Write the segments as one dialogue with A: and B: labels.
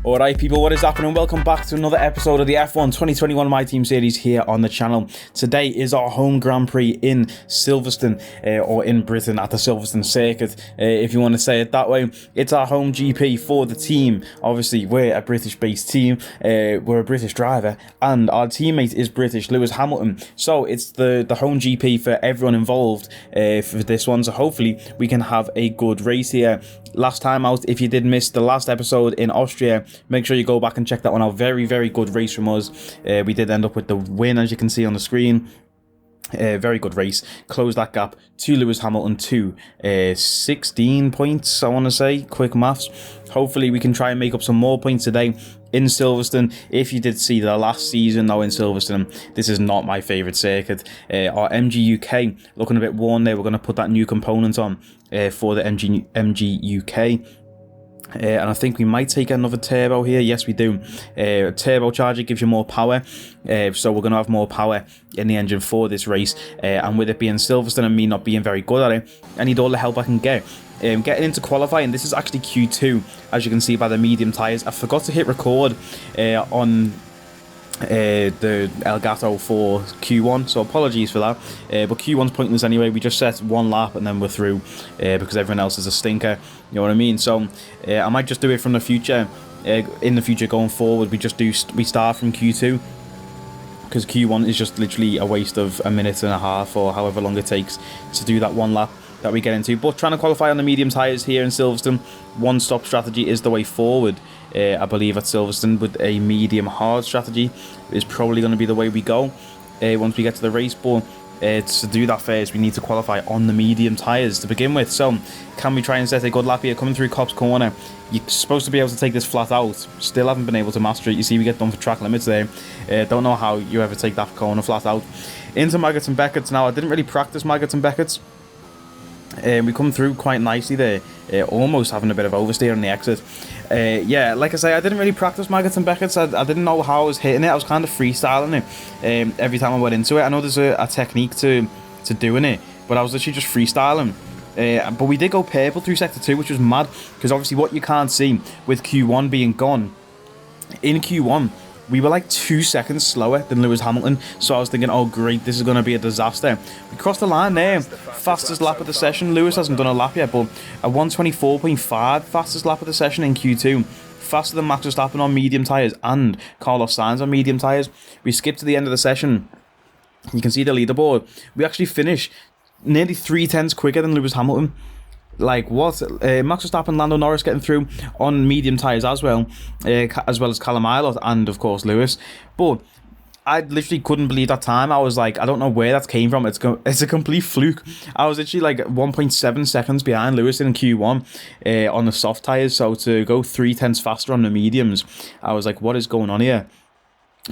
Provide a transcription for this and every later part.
A: Alright people, what is happening? Welcome back to another episode of the F1 2021 My Team series here on the channel. Today is our home Grand Prix in Silverstone, or in Britain at the Silverstone Circuit, if you want to say it that way. It's our home GP for the team. Obviously, we're a British-based team, we're a British driver, and our teammate is British, Lewis Hamilton. So it's the home GP for everyone involved for this one, so hopefully we can have a good race here. Last time out, if you did miss the last episode in Austria, make sure you go back and check that one out. Very, very good race from us. We did end up with the win, as you can see on the screen. Very good race. Closed that gap to Lewis Hamilton to 16 points, I want to say. Quick maths. Hopefully we can try and make up some more points today in Silverstone. If you did see the last season now in Silverstone, this is not my favourite circuit. Our MG UK looking a bit worn there. We're going to put that new component on for the MG UK. And I think we might take another turbo here. Yes, we do. Turbocharger gives you more power. So we're going to have more power in the engine for this race. And with it being Silverstone and me not being very good at it, I need all the help I can get. Getting into qualifying, this is actually Q2, as you can see by the medium tyres. I forgot to hit record on the Elgato for Q1, so apologies for that, but Q1's pointless anyway. We just set one lap and then we're through, because everyone else is a stinker, you know what I mean? So I might just do it from the future. In the future going forward, we start from Q2, because Q1 is just literally a waste of a minute and a half or however long it takes to do that one lap that we get into. But trying to qualify on the medium tyres here in Silverstone, one stop strategy is the way forward. I believe at Silverstone, with a medium hard strategy is probably going to be the way we go once we get to the race. But to do that first, we need to qualify on the medium tyres to begin with. So can we try and set a good lap here? Coming through Copse Corner, you're supposed to be able to take this flat out. Still haven't been able to master it. You see we get done for track limits there. Don't know how you ever take that corner flat out. Into Maggots and Beckett's now. I didn't really practice Maggots and Beckett's. We come through quite nicely there, almost having a bit of oversteer on the exit. Yeah, like I say, I didn't really practice Maggots and Beckett's. I didn't know how I was hitting it. I was kind of freestyling it every time I went into it. I know there's a technique to doing it, but I was literally just freestyling. But we did go purple through sector 2, which was mad, because obviously what you can't see with Q1 being gone, in Q1 we were like 2 seconds slower than Lewis Hamilton, so I was thinking, oh great, this is going to be a disaster. We crossed the line there, fastest lap of the session. Lewis hasn't done a lap yet, but a 1:24.5 fastest lap of the session in Q2. Faster than Max Verstappen on medium tyres and Carlos Sainz on medium tyres. We skipped to the end of the session. You can see the leaderboard. We actually finished nearly 3/10 quicker than Lewis Hamilton. Like what? Max Verstappen, Lando Norris getting through on medium tyres as well as Callum Ilott and of course Lewis. But I literally couldn't believe that time. I was like, I don't know where that came from. It's a complete fluke. I was literally like 1.7 seconds behind Lewis in Q1 on the soft tyres. So to go 3/10 faster on the mediums, I was like, what is going on here?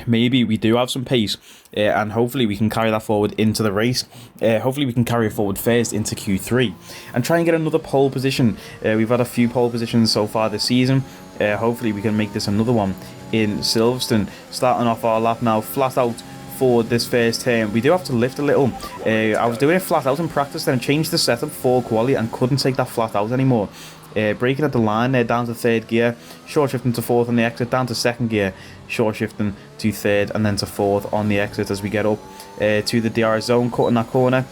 A: Maybe we do have some pace, and hopefully we can carry that forward into the race. Hopefully we can carry it forward first into Q3 and try and get another pole position. We've had a few pole positions so far this season. Hopefully we can make this another one in Silverstone. Starting off our lap now, flat out for this first turn. We do have to lift a little. I was doing it flat out in practice, then changed the setup for quali and couldn't take that flat out anymore. Braking at the line there, down to third gear, short shifting to fourth on the exit, down to second gear, short shifting to third and then to fourth on the exit as we get up to the DRS zone, cutting that corner,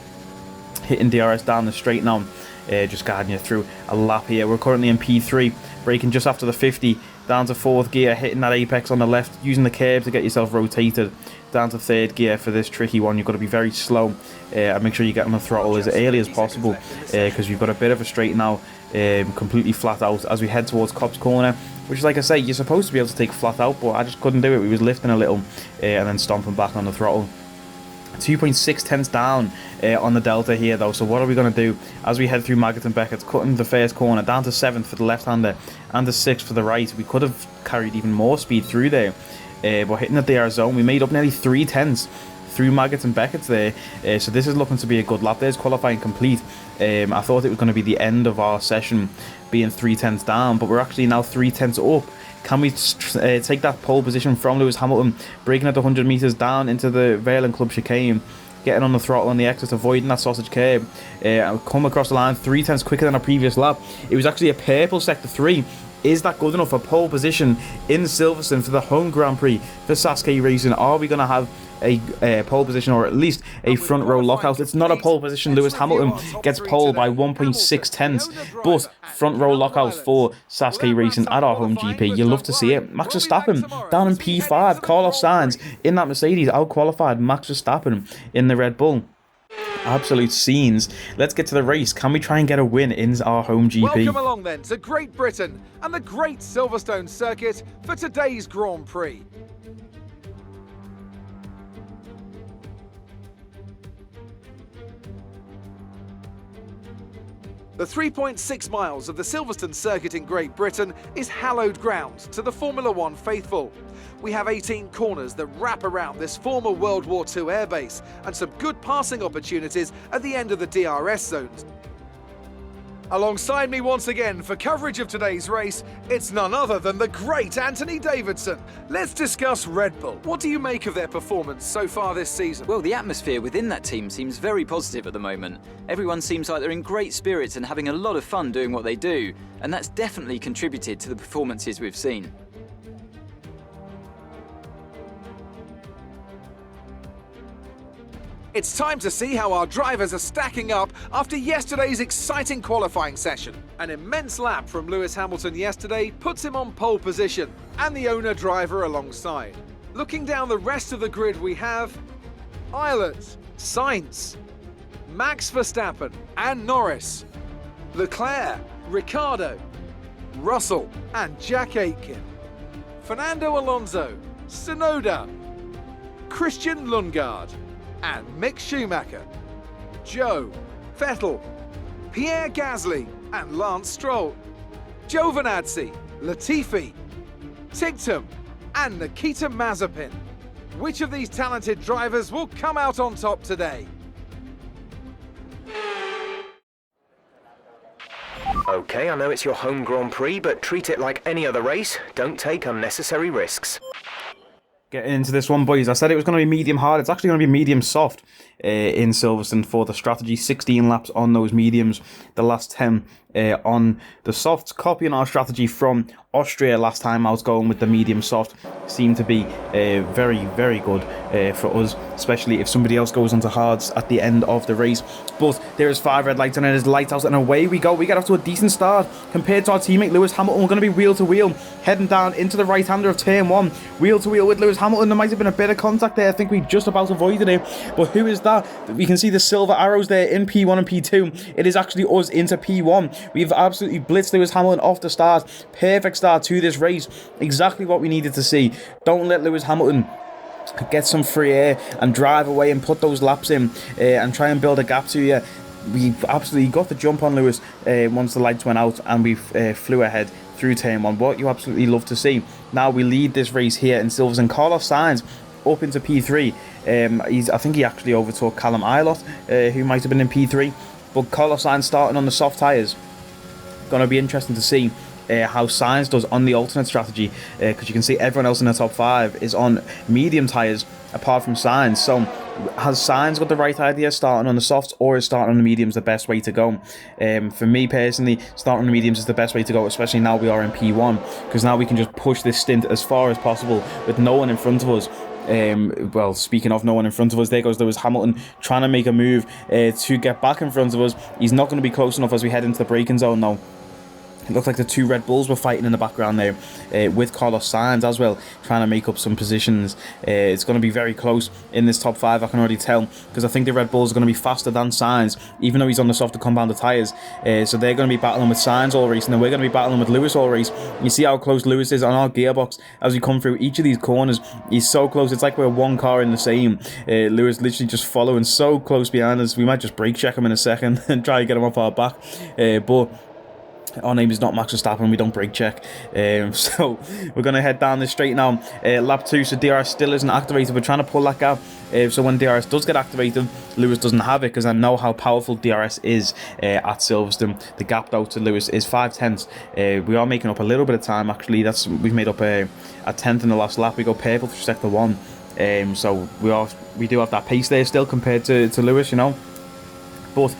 A: hitting DRS down the straight now, just guiding you through a lap here. We're currently in P3, braking just after the 50, down to fourth gear, hitting that apex on the left, using the curb to get yourself rotated, down to third gear for this tricky one. You've got to be very slow and make sure you get on the throttle as early as possible, because we've got a bit of a straight now, completely flat out as we head towards Copse Corner, which, like I say, you're supposed to be able to take flat out, but I just couldn't do it. We was lifting a little and then stomping back on the throttle. 2.6 tenths down on the delta here though. So what are we going to do as we head through Maggots and Beckett's, cutting the first corner, down to 7th for the left-hander and the 6th for the right. We could have carried even more speed through there, but hitting the DRS zone, we made up nearly 3 tenths through Maggots and Beckett's there. So this is looking to be a good lap. There's qualifying complete. I thought it was going to be the end of our session being 3 tenths down, but we're actually now 3 tenths up. Can we take that pole position from Lewis Hamilton, braking at the 100 metres down into the Vale and Club chicane, getting on the throttle on the exit, avoiding that sausage curb, come across the line 3 tenths quicker than our previous lap. It was actually a purple sector 3 Is that good enough for pole position in Silverstone for the home Grand Prix for Sasuke Racing? Are we going to have a pole position, or at least a front row lockout? It's not a pole position. Lewis Hamilton gets pole by 1.6 tenths, but front row lockout for Sasuke Racing at our home GP. You love to see it. Max Verstappen down in P5. Carlos Sainz in that Mercedes out-qualified Max Verstappen in the Red Bull. Absolute scenes. Let's get to the race. Can we try and get a win in our home GP?
B: Welcome along then to Great Britain and the Great Silverstone Circuit for today's Grand Prix. The 3.6 miles of the Silverstone Circuit in Great Britain is hallowed ground to the Formula One faithful. We have 18 corners that wrap around this former World War II airbase and some good passing opportunities at the end of the DRS zones. Alongside me once again for coverage of today's race, it's none other than the great Anthony Davidson. Let's discuss Red Bull. What do you make of their performance so far this season?
C: Well, the atmosphere within that team seems very positive at the moment. Everyone seems like they're in great spirits and having a lot of fun doing what they do, and that's definitely contributed to the performances we've seen.
B: It's time to see how our drivers are stacking up after yesterday's exciting qualifying session. An immense lap from Lewis Hamilton yesterday puts him on pole position, and the owner driver alongside. Looking down the rest of the grid, we have Eilert, Sainz, Max Verstappen and Norris, Leclerc, Ricciardo, Russell and Jack Aitken, Fernando Alonso, Tsunoda, Christian Lundgaard and Mick Schumacher, Joe, Vettel, Pierre Gasly and Lance Stroll, Giovinazzi, Latifi, Tigtum and Nikita Mazepin. Which of these talented drivers will come out on top today?
D: Okay, I know it's your home Grand Prix, but treat it like any other race. Don't take unnecessary risks.
A: Getting into this one, boys. I said it was going to be medium hard. It's actually going to be medium soft in Silverstone for the strategy. 16 laps on those mediums, the last 10 on the softs. Copying our strategy from Austria last time I was going with the medium soft. Seemed to be very, very good for us, especially if somebody else goes onto hards at the end of the race. But there's 5 red lights and it is lights out and away we go. We get off to a decent start compared to our teammate Lewis Hamilton. We're going to be wheel to wheel, heading down into the right-hander of turn 1. Wheel to wheel with Lewis Hamilton. There might have been a bit of contact there. I think we just about avoided it. But who is that? We can see the silver arrows there in P1 and P2. It is actually us into P1. We've absolutely blitzed Lewis Hamilton off the start. Perfect start to this race. Exactly what we needed to see. Don't let Lewis Hamilton get some free air and drive away and put those laps in and try and build a gap to you. We absolutely got the jump on Lewis once the lights went out, and we flew ahead through turn 1. What you absolutely love to see. Now we lead this race here in Silverstone. Carlos Sainz up into P3. I think he actually overtook Callum Eilert, who might have been in P3. But Carlos Sainz starting on the soft tyres. Going to be interesting to see how Sainz does on the alternate strategy, because you can see everyone else in the top 5 is on medium tyres apart from Sainz. So has Sainz got the right idea starting on the softs, or is starting on the mediums the best way to go? For me personally, starting on the mediums is the best way to go, especially now we are in P1, because now we can just push this stint as far as possible with no one in front of us. Well, speaking of no one in front of us, there goes Lewis Hamilton trying to make a move to get back in front of us. He's not going to be close enough as we head into the braking zone now. It looked like the 2 Red Bulls were fighting in the background there with Carlos Sainz as well, trying to make up some positions. It's going to be very close in this top 5, I can already tell, because I think the Red Bulls are going to be faster than Sainz, even though he's on the softer compounded tyres. So they're going to be battling with Sainz all race, and then we're going to be battling with Lewis all race. You see how close Lewis is on our gearbox as we come through each of these corners. He's so close, it's like we're one car in the same. Lewis literally just following so close behind us. We might just brake check him in a second and try to get him off our back. But our name is not Max Verstappen, we don't brake check. So we're going to head down this straight now. Lap 2, so DRS still isn't activated. We're trying to pull that gap. So when DRS does get activated, Lewis doesn't have it, because I know how powerful DRS is at Silverstone. The gap though to Lewis is 5 tenths. We are making up a little bit of time actually. We've made up a tenth in the last lap. We go purple for sector 1. So we do have that pace there still compared to Lewis, you know. But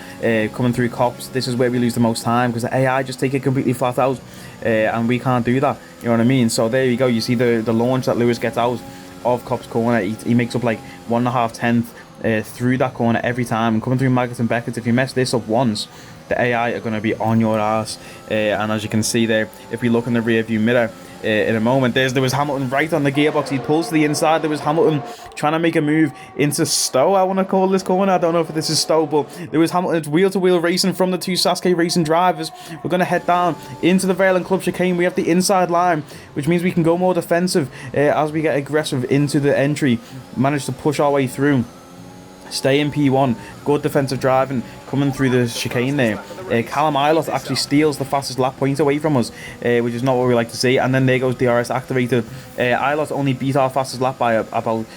A: coming through Copse, this is where we lose the most time, because the AI just take it completely flat out, and we can't do that, you know what I mean? So there you go, you see the launch that Lewis gets out of Copse corner. He makes up like 1.5 tenths through that corner every time. And coming through Maggots and Beckett's, if you mess this up once, the AI are going to be on your ass. And as you can see there, if we look in the rear view mirror in a moment, there was Hamilton right on the gearbox. He pulls to the inside. There was Hamilton trying to make a move into Stowe, I want to call this corner. I don't know if this is Stowe, but there was Hamilton's wheel-to-wheel racing from the two Sasuke Racing drivers. We're going to head down into the Vale and Club chicane. We have the inside line, which means we can go more defensive as we get aggressive into the entry. Manage to push our way through. Stay in P1, good defensive driving coming through the chicane there. Callum Ilott actually steals the fastest lap point away from us, which is not what we like to see. And then there goes DRS activated. Ilott only beat our fastest lap by about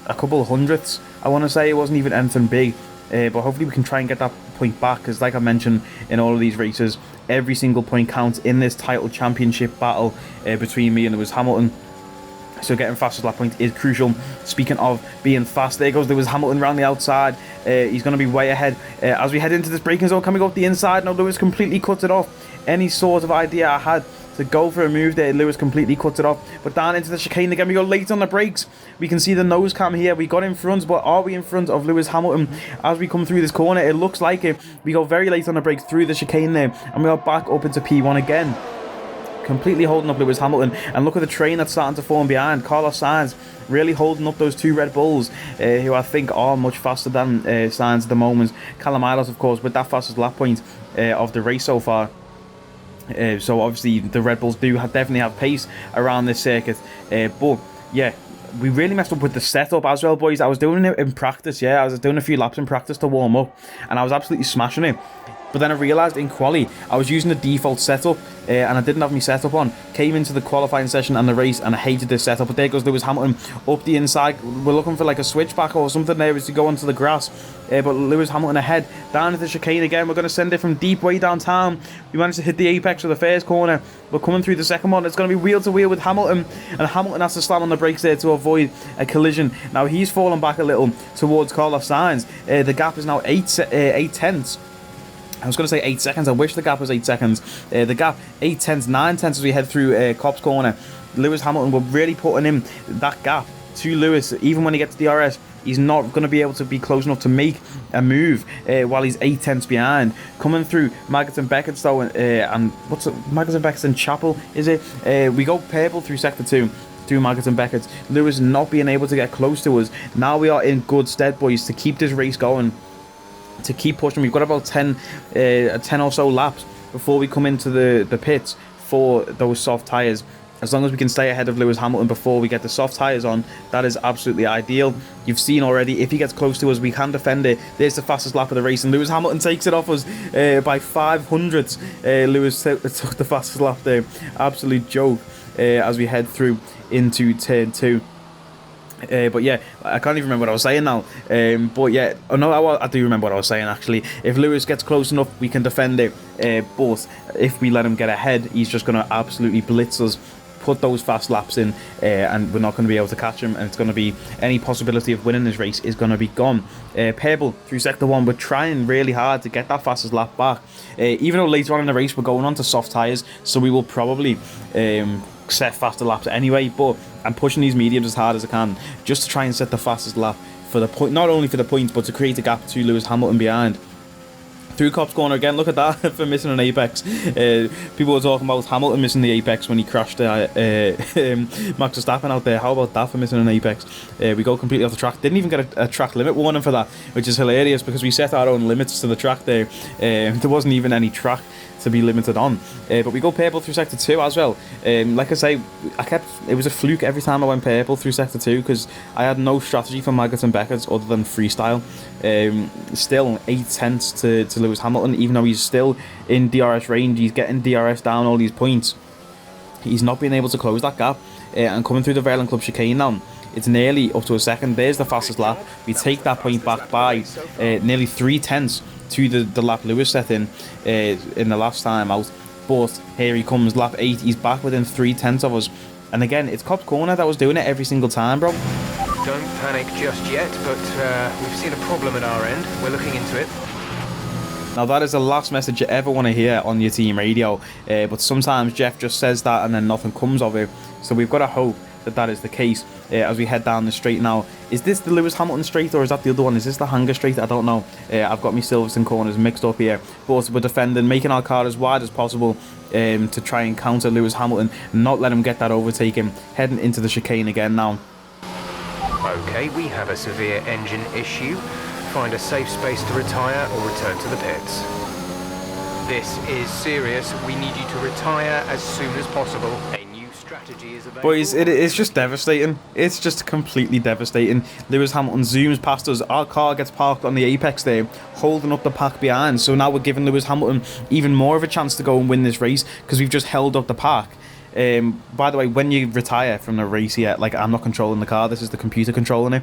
A: a couple of hundredths, I want to say. It wasn't even anything big, but hopefully we can try and get that point back, because like I mentioned in all of these races, every single point counts in this title championship battle between me and Lewis Hamilton. So getting fastest lap point is crucial. Speaking of being fast, there goes Lewis Hamilton around the outside. He's going to be way ahead as we head into this braking zone. Coming up the inside, no, Lewis completely cuts it off. Any sort of idea I had to go for a move there, Lewis completely cuts it off. But down into the chicane again, we go late on the brakes. We can see the nose cam here. We got in front, but are we in front of Lewis Hamilton as we come through this corner? It looks like it. We go very late on the brakes through the chicane there, and we are back up into P1 again. Completely holding up Lewis Hamilton, and look at the train that's starting to form behind. Carlos Sainz really holding up those two Red Bulls, who I think are much faster than Sainz at the moment. Callum Ilott, of course, with that fastest lap point of the race so far. So obviously the Red Bulls do definitely have pace around this circuit, but yeah, we really messed up with the setup as well, boys. I was doing it in practice, I was doing a few laps in practice to warm up, and I was absolutely smashing it. But then I realised in quali, I was using the default setup, and I didn't have my setup on. Came into the qualifying session and the race, and I hated this setup. But there goes Lewis Hamilton up the inside. We're looking for like a switchback or something there as to go onto the grass. But Lewis Hamilton ahead, down into the chicane again. We're going to send it from deep way downtown. We managed to hit the apex of the first corner. We're coming through the second one. It's going to be wheel to wheel with Hamilton, and Hamilton has to slam on the brakes there to avoid a collision. Now he's fallen back a little towards Carlos Sainz. The gap is now 8 tenths. I was going to say 8 seconds. I wish the gap was 8 seconds. The gap 8 tenths, 9 tenths as we head through Copse corner. Lewis Hamilton will really putting in that gap to Lewis. Even when he gets DRS, he's not going to be able to be close enough to make a move while he's 8 tenths behind. Coming through Maggots and Beckett's though, and what's it? Maggots and Beckett's and Chapel, is it? We go purple through sector 2. Through Maggots and Beckett's. Lewis not being able to get close to us. Now we are in good stead, boys, to keep this race going, to keep pushing. We've got about 10 or so laps before we come into the pits for those soft tyres. As long as we can stay ahead of Lewis Hamilton before we get the soft tyres on, that is absolutely ideal. You've seen already, if he gets close to us, we can defend it. There's the fastest lap of the race, and Lewis Hamilton takes it off us by 500ths. Lewis took the fastest lap there. Absolute joke as we head through into turn 2. But yeah, I can't even remember what I was saying now. But yeah, oh no, I do remember what I was saying actually. If Lewis gets close enough, we can defend it. But if we let him get ahead, he's just going to absolutely blitz us, put those fast laps in, and we're not going to be able to catch him. And it's going to be, any possibility of winning this race is going to be gone. Pebble through sector 1, we're trying really hard to get that fastest lap back. Even though later on in the race we're going on to soft tyres, so we will probably set faster laps anyway, but I'm pushing these mediums as hard as I can just to try and set the fastest lap for the point, not only for the points, but to create a gap to Lewis Hamilton behind. Through Copse corner again, look at that for missing an apex. People were talking about Hamilton missing the apex when he crashed Max Verstappen out there. How about that for missing an apex? We go completely off the track. Didn't even get a track limit warning for that, which is hilarious because we set our own limits to the track there. There wasn't even any track to be limited on, but we go purple through sector 2 as well. Like I say, it was a fluke every time I went purple through sector 2 because I had no strategy for Maggots and Beckett's other than freestyle. Still 8 tenths to Lewis Hamilton, even though he's still in DRS range. He's getting DRS down all these points. He's not being able to close that gap, and coming through the Vale and Club chicane now, it's nearly up to a second. There's the fastest lap. We take that point back by nearly 3 tenths to the lap Lewis set in the last time out. But here he comes, lap 8. He's back within 3 tenths of us. And again, it's Copse corner that was doing it every single time, bro.
D: Don't panic just yet, but we've seen a problem at our end. We're looking into it.
A: Now that is the last message you ever want to hear on your team radio, but sometimes Jeff just says that and then nothing comes of it. So we've got to hope that that is the case as we head down the straight now. Is this the Lewis Hamilton straight or is that the other one? Is this the Hanger straight? I don't know. I've got my Silverstone corners mixed up here. But we're defending, making our car as wide as possible to try and counter Lewis Hamilton, not let him get that overtaking, heading into the chicane again now.
D: Okay, we have a severe engine issue. Find a safe space to retire or return to the pits. This is serious. We need you to retire as soon as possible. A new strategy is available.
A: Boys, it's just devastating. It's just completely devastating. Lewis Hamilton zooms past us. Our car gets parked on the apex there, holding up the pack behind. So now we're giving Lewis Hamilton even more of a chance to go and win this race because we've just held up the pack. By the way, when you retire from the race here, like, I'm not controlling the car, this is the computer controlling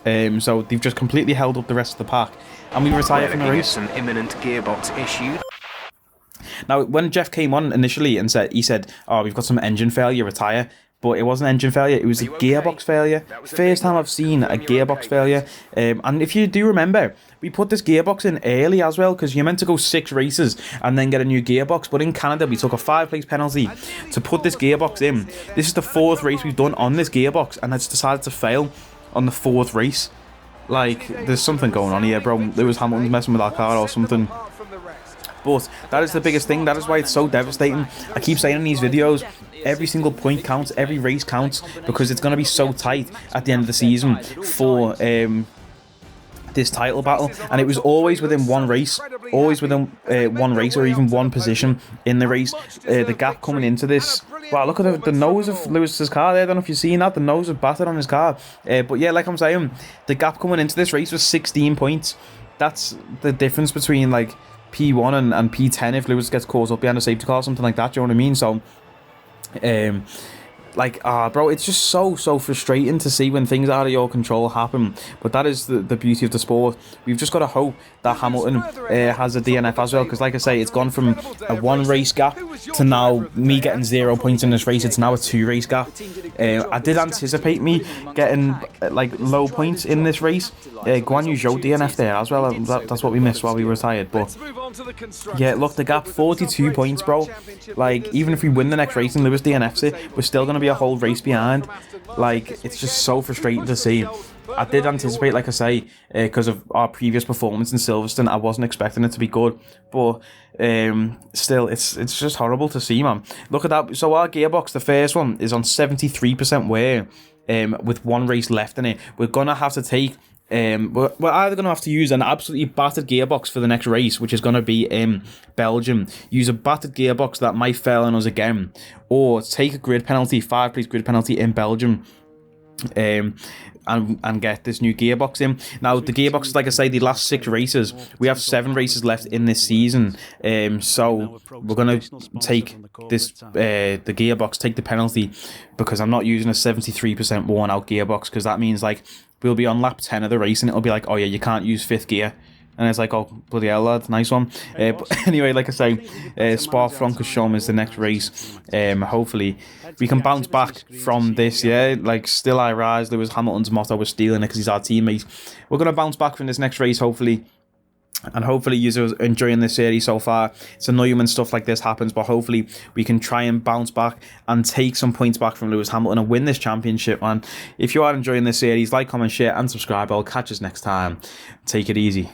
A: it. So they've just completely held up the rest of the pack, and we retire from the race.
D: Some imminent gearbox issue.
A: Now, when Jeff came on initially and he said, "Oh, we've got some engine failure, retire." But it wasn't engine failure, it was a gearbox failure. First time I've seen a gearbox failure. And if you do remember, we put this gearbox in early as well, because you're meant to go 6 races and then get a new gearbox. But in Canada, we took a 5-place penalty to put this gearbox in. This is the 4th race we've done on this gearbox, and it's decided to fail on the 4th race. Like, there's something going on here, bro. Lewis Hamilton's messing with our car or something. But that is the biggest thing. That is why it's so devastating. I keep saying in these videos, every single point counts, every race counts, because it's going to be so tight at the end of the season for this title battle. And it was always within one race, always within one race or even one position in the race. The gap coming into this, wow, look at the nose of Lewis's car there. I don't know if you've seen that, the nose is battered on his car. But yeah, like I'm saying, the gap coming into this race was 16 points. That's the difference between like P1 and P10 if Lewis gets caught up behind a safety car or something like that, do you know what I mean? So bro, it's just so frustrating to see when things out of your control happen. But that is the beauty of the sport. We've just got to hope that Hamilton has a DNF as well, because like I say, it's gone from a 1 race gap to now me getting 0 points in this race. It's now a 2 race gap. I did anticipate me getting like low points in this race. Guan Yu Zhou DNF there as well. That's what we missed while we retired. But yeah, look, the gap 42 points, bro. Like, even if we win the next race and Lewis DNFs it, we're still going to be a whole race behind. Like, it's just so frustrating to see. I did anticipate, like I say, because of our previous performance in Silverstone, I wasn't expecting it to be good. But still, it's just horrible to see, man. Look at that. So our gearbox, the first one, is on 73% wear, with 1 race left in it. We're going to have to take... we're either going to have to use an absolutely battered gearbox for the next race, which is going to be in Belgium. Use a battered gearbox that might fail on us again, or take a grid penalty, 5-place grid penalty in Belgium, and get this new gearbox in. Now, the gearbox, like I say, the last 6 races, we have 7 races left in this season. So we're going to take this, the gearbox, take the penalty, because I'm not using a 73% worn out gearbox, because that means like we'll be on lap 10 of the race and it'll be like, oh yeah, you can't use 5th gear. And it's like, oh, bloody hell, lad, nice one. But anyway, like I say, Spa-Francorchamps is the next race. Hopefully, we can bounce back from this, yeah? Like, still I rise. Lewis Hamilton's motto was stealing it because he's our teammate. We're going to bounce back from this next race, hopefully. And hopefully you're enjoying this series so far. It's annoying when stuff like this happens, but hopefully we can try and bounce back and take some points back from Lewis Hamilton and win this championship, man. If you are enjoying this series, like, comment, share, and subscribe. I'll catch us next time. Take it easy.